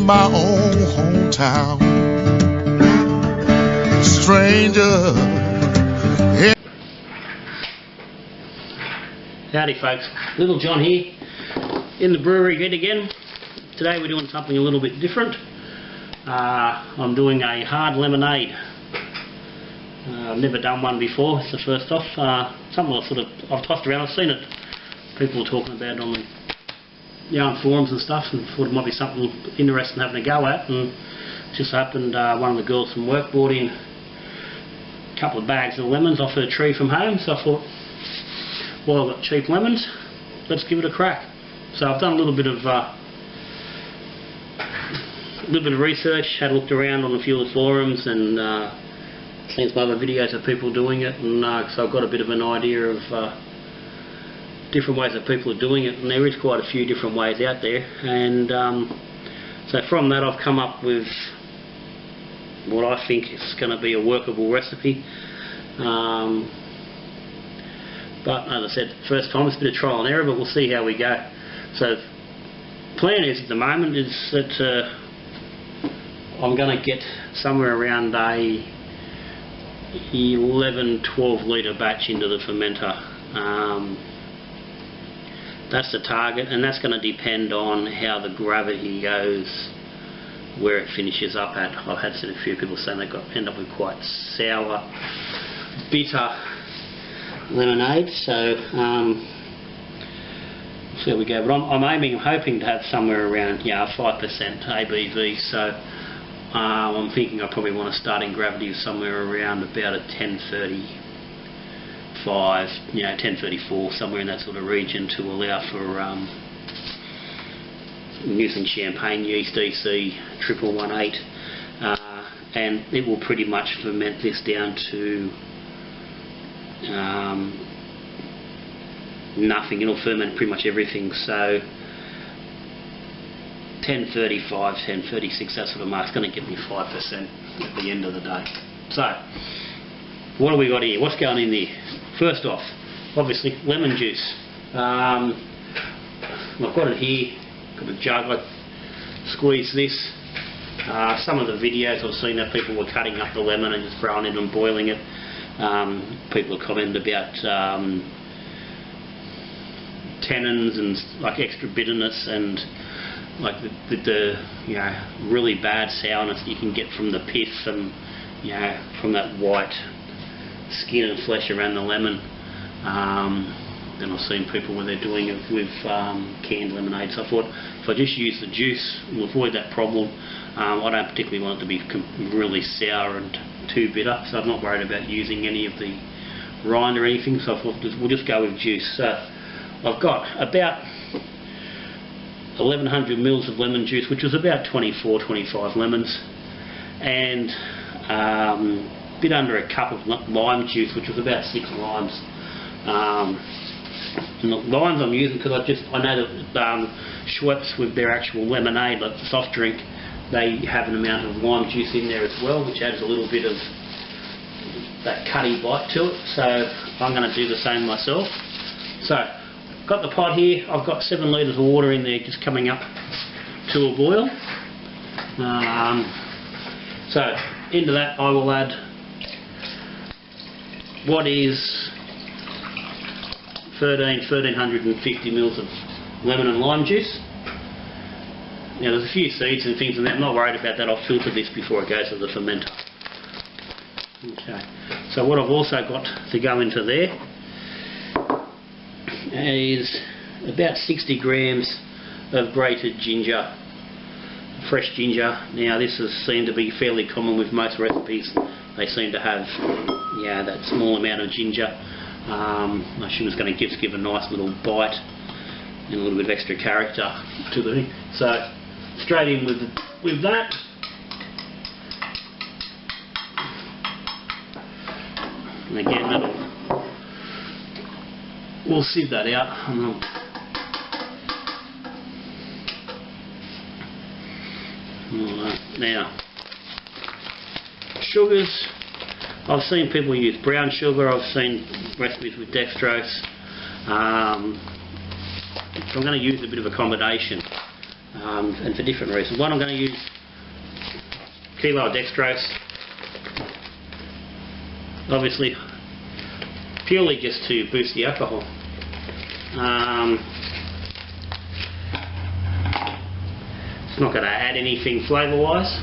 my own hometown. Stranger. Howdy folks, Little John here in the brewery yet again. Today we're doing something a little bit different. I'm doing a hard lemonade. I've never done one before, it's the first off. Something I've tossed around, I've seen it. People are talking about it on the yarn forums and stuff, and thought it might be something interesting having a go at. And it just happened one of the girls from work brought in a couple of bags of lemons off her tree from home, so I thought, well, I've got cheap lemons, let's give it a crack. So I've done a little bit of research, had looked around on a few of the forums and seen some other videos of people doing it, and so I've got a bit of an idea of different ways that people are doing it, and there is quite a few different ways out there. And so from that I've come up with what I think is going to be a workable recipe. But as I said, first time, it's a bit of trial and error, but we'll see how we go. So plan is at the moment is that I'm going to get somewhere around a 11-12 litre batch into the fermenter. That's the target, and that's going to depend on how the gravity goes, where it finishes up at. I've had seen a few people saying they end up with quite sour, bitter lemonade, so see how we go. But I'm hoping to have somewhere around 5% ABV, so I'm thinking I probably want to start in gravity somewhere around about a 1035, 1034, somewhere in that sort of region, to allow for using champagne yeast EC 1118, and it will pretty much ferment this down to nothing. It'll ferment pretty much everything, so 1035, 1036, that sort of mark's going to give me 5% at the end of the day. So what have we got here? What's going in there? First off, obviously lemon juice. I've got it here, got a jug. I squeeze this. Some of the videos I've seen that people were cutting up the lemon and just throwing it and boiling it. People have commented about tannins and like extra bitterness and like the really bad sourness that you can get from the pith and from that white skin and flesh around the lemon. And I've seen people where they're doing it with canned lemonade, so I thought if I just use the juice we'll avoid that problem. I don't particularly want it to be really sour and too bitter, so I'm not worried about using any of the rind or anything, so I thought we'll just go with juice. So I've got about 1100 mils of lemon juice, which was about 24-25 lemons, and a bit under a cup of lime juice, which was about 6 limes. And the limes I'm using because I know that Schweppes, with their actual lemonade, like the soft drink, they have an amount of lime juice in there as well, which adds a little bit of that cutty bite to it, so I'm going to do the same myself. So got the pot here, I've got 7 litres of water in there just coming up to a boil. So into that I will add what is 1350 mils of lemon and lime juice. Now there's a few seeds and things in that, I'm not worried about that. I'll filter this before it goes to the fermenter. Okay, so what I've also got to go into there is about 60 grams of grated ginger, fresh ginger. Now this has seemed to be fairly common with most recipes. They seem to have that small amount of ginger. I was going to give a nice little bite and a little bit of extra character to the thing. So straight in with that. And again, we'll sieve that out. Now, sugars. I've seen people use brown sugar. I've seen recipes with dextrose. So I'm going to use a bit of a combination. and for different reasons. One, I'm going to use a kilo of dextrose, obviously purely just to boost the alcohol. It's not going to add anything flavour wise.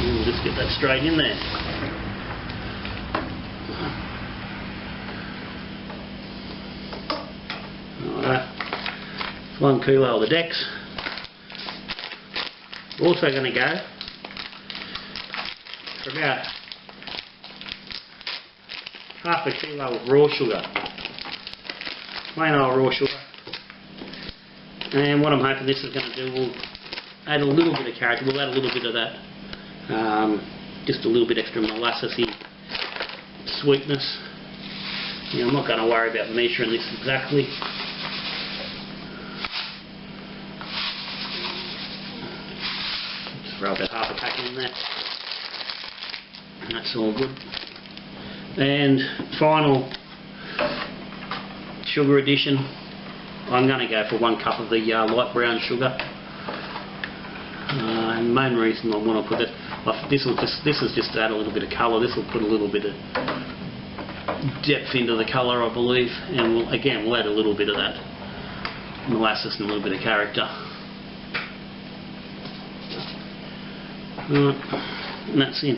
We'll just get that straight in there. Alright, 1 kilo of the Dex. Also going to go for about half a kilo of raw sugar, plain old raw sugar. And what I'm hoping this is going to do, we'll add a little bit of character. We'll add a little bit of that, just a little bit extra molassesy sweetness. I'm not going to worry about measuring this exactly. Just throw about half a packet in there. And that's all good. And final sugar addition, I'm going to go for 1 cup of the light brown sugar. And the main reason I want to put it, this is just to add a little bit of colour. This will put a little bit of depth into the colour, I believe, and we'll add a little bit of that molasses and a little bit of character. And that's in.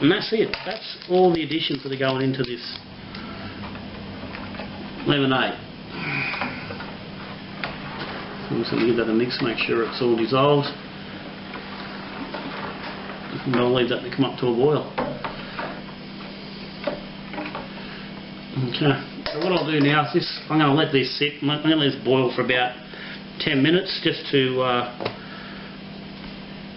And that's it. That's all the additions that are going into this lemonade. So we'll give that a mix, make sure it's all dissolved. And I'll leave that to come up to a boil. Okay, so what I'll do now is this, I'm going to let this sit, I'm going to let this boil for about 10 minutes just to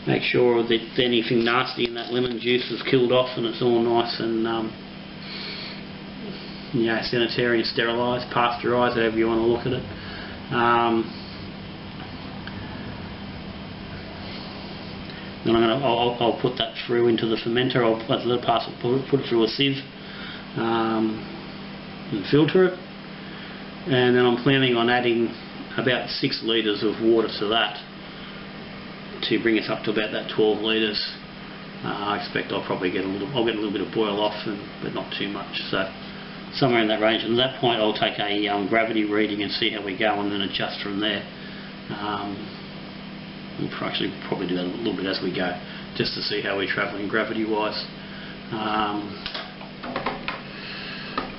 make sure that anything nasty in that lemon juice is killed off and it's all nice and sanitary and sterilised, pasteurised, however you want to look at it. Then I'll put that through into the fermenter. I'll put it through a sieve and filter it, and then I'm planning on adding about 6 litres of water to that to bring us up to about that 12 litres. I expect I'll probably get a little bit of boil off, but not too much. So somewhere in that range. And at that point, I'll take a gravity reading and see how we go, and then adjust from there. We'll actually probably do that a little bit as we go, just to see how we're travelling gravity-wise.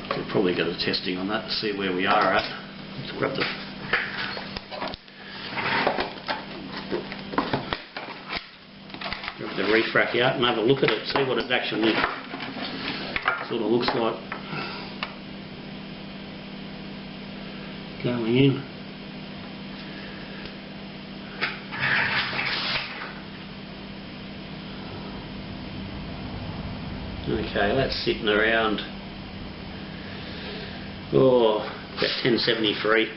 We'll probably go to testing on that to see where we are at. Let's grab the refrac out and have a look at it, see what it actually sort of looks like going in. Okay, that's sitting around about 1073.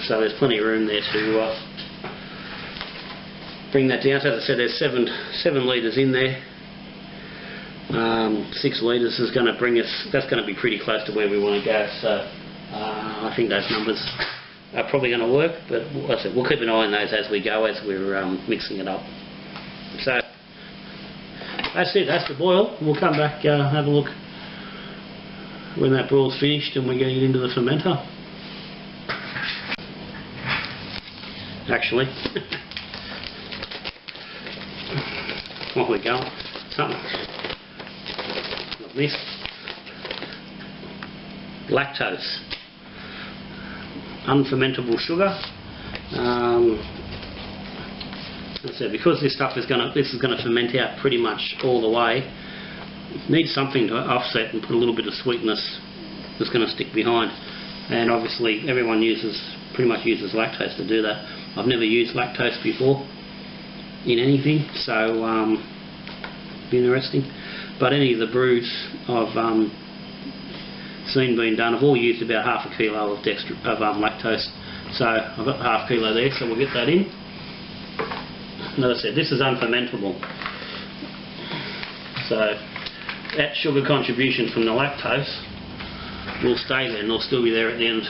So there's plenty of room there to bring that down. So as I said, there's 7 litres in there. 6 litres is going to bring us, that's going to be pretty close to where we want to go. So I think those numbers are probably going to work, but as I said, we'll keep an eye on those as we go, as we're mixing it up. So that's it, that's the boil. We'll come back, have a look when that boil's finished and we're getting it into the fermenter. Actually, what we going? Something. Not this. Lactose. Unfermentable sugar. As I said, because this is going to ferment out pretty much all the way, it needs something to offset and put a little bit of sweetness that's going to stick behind. And obviously everyone pretty much uses lactose to do that. I've never used lactose before in anything, so it'll be interesting. But any of the brews I've seen being done, I've all used about half a kilo of lactose. So I've got half a kilo there, so we'll get that in. And as I said, this is unfermentable. So that sugar contribution from the lactose will stay there and they'll still be there at the end.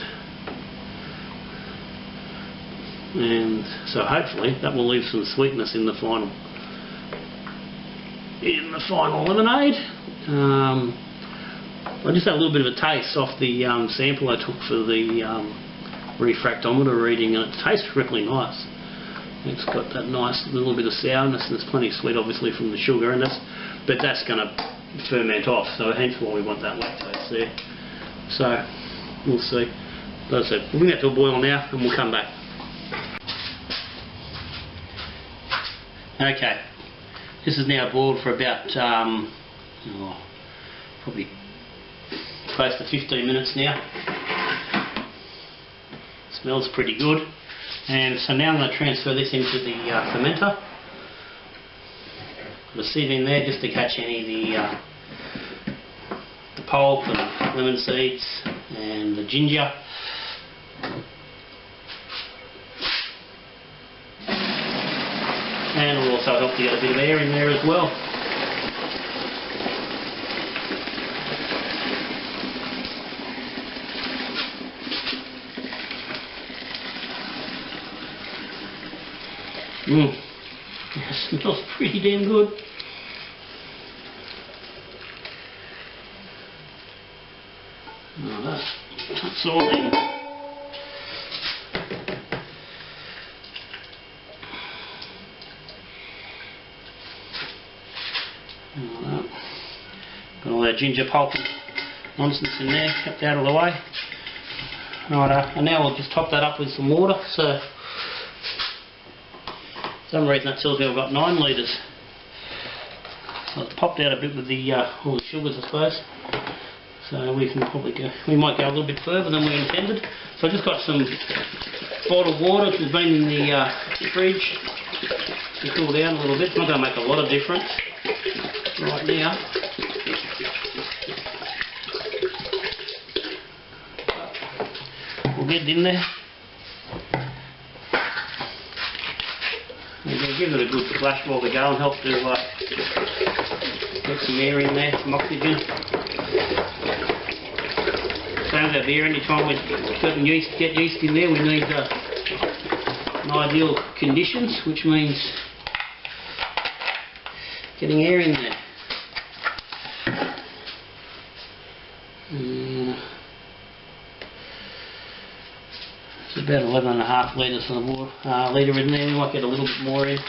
And so hopefully that will leave some sweetness in the final lemonade. I just had a little bit of a taste off the sample I took for the refractometer reading, and it tastes really nice. It's got that nice little bit of sourness, and there's plenty of sweet obviously from the sugar, and but that's going to ferment off, so hence why we want that lactose there. So we'll see. But as I said, we'll bring that to a boil now and we'll come back. Okay, this is now boiled for about probably close to 15 minutes now. Smells pretty good. And so now I'm going to transfer this into the fermenter. Put a sieve in there just to catch any of the pulp and lemon seeds and the ginger. And it will also help to get a bit of air in there as well. It smells pretty damn good. That's all in. Got all that ginger pulp and nonsense in there, kept out of the way. Right, and now we'll just top that up with some water. So for some reason that tells me I've got 9 litres. So it's popped out a bit with the all the sugars, I suppose. So we might go a little bit further than we intended. So I've just got some bottled water which has been in the fridge to cool down a little bit. It's not going to make a lot of difference right now. We'll get it in there. We're going to give it a good splash while we go and help to get some air in there, some oxygen. Same with our beer, anytime we get yeast in there we need ideal conditions, which means getting air in there. It's about 11.5 litres of water, litre in there. We might get a little bit more in.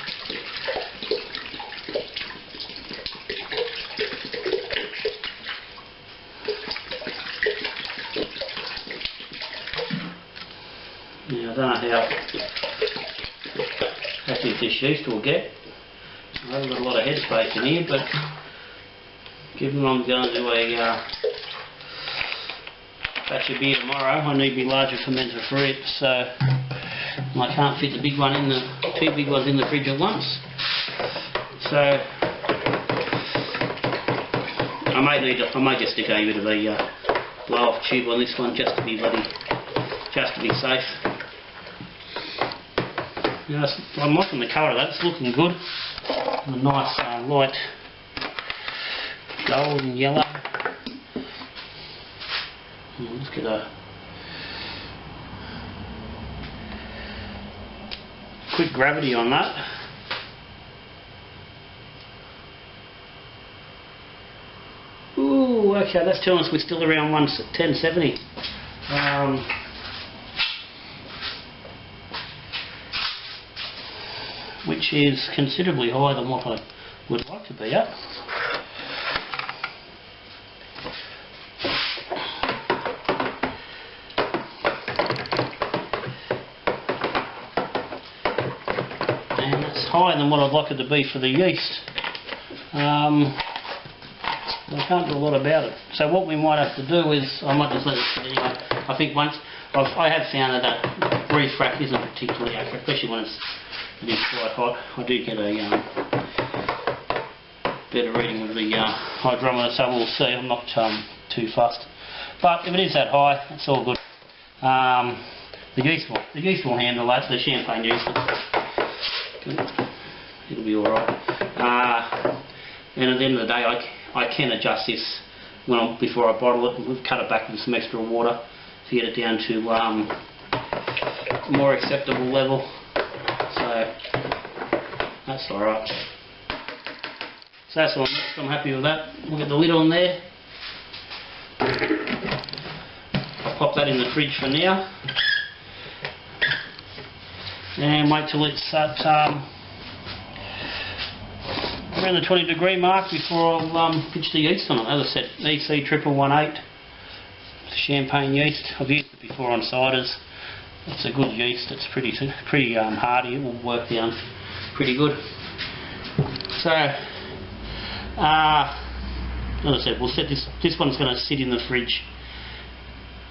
Now, I don't know how active this yeast will get. I haven't got a lot of headspace in here, but given I'm going to do a batch of beer tomorrow, I need my larger fermenter for it, so I can't fit the big one in two big ones in the fridge at once. So I might just stick a bit of a blow off tube on this one just to be safe. Now, I'm liking the colour of that, it's looking good. A nice light golden yellow. Let's get a quick gravity on that. Ooh, okay, that's telling us we're still around 1070. Which is considerably higher than what I would like to be at. And that's higher than what I'd like it to be for the yeast. I can't do a lot about it. So what we might have to do is, I might just let it sit anyway. I think once, I have found that refract isn't particularly accurate, especially when it is quite hot. I do get a better reading of the hydrometer, so we'll see. I'm not too fussed. But if it is that high, it's all good. The yeast will handle that. The champagne yeast, it'll be all right. And at the end of the day, I can adjust this before I bottle it. We've cut it back with some extra water to get it down to more acceptable level. So that's alright. So that's all mixed. I'm happy with that. We'll get the lid on there. I'll pop that in the fridge for now. And wait till it's at around the 20-degree mark before I'll pitch the yeast on it. As I said, EC 1118 champagne yeast. I've used it before on ciders. It's a good yeast. It's pretty hardy. It will work down pretty good. So, as I said, we'll set this. This one's going to sit in the fridge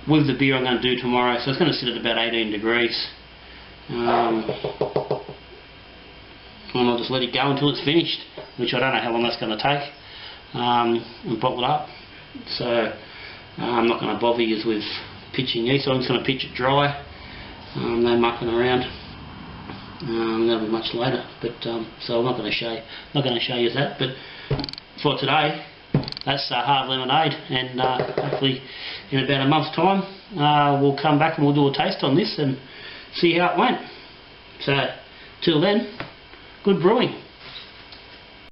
with the beer I'm going to do tomorrow. So it's going to sit at about 18 degrees. And I'll just let it go until it's finished, which I don't know how long that's going to take, and bottle it up. So I'm not going to bother you with pitching yeast. So I'm just going to pitch it dry. No mucking around. That'll be much later. But so I'm not going to show you that. But for today, that's hard lemonade, and hopefully in about a month's time we'll come back and we'll do a taste on this and see how it went. So till then, good brewing.